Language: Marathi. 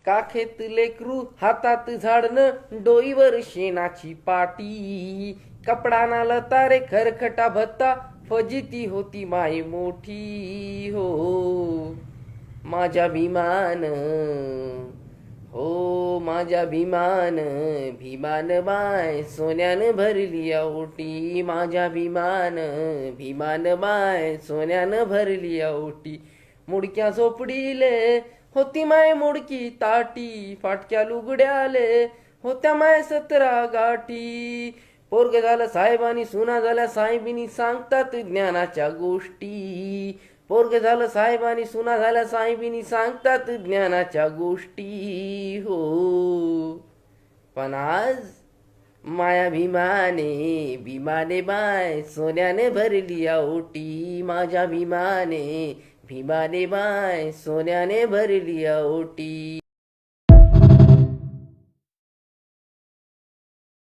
काखेत लेकरू हातात झाडणं डोईवर शेणाची पाटी कपडा ना लता रे खरखटा भत्ता फजिती होती माय मोठी हो माझ्या भीमान हो माझ्या भीमान भीमान बाय सोन्यानं भरली ओटी माझ्या भीमान बाय सोन्यानं भरली ओटी मुडक्या झोपडीले होती माय मुडकी ताटी फाटक्या लुगड्याले होत्या माय 17 गाठी पोरग झालं साहेबानी सुना झाल्या साहेबिनी सांगतात ज्ञानाच्या गोष्टी पोरग झालं साहेबानी सुना झाल्या साहेबिनी सांगतात ज्ञानाच्या गोष्टी हो पण आज माया भीमाने बाय सोन्याने भरली ओटी माझ्या भीमाने बाय सोन्याने भरली ओटी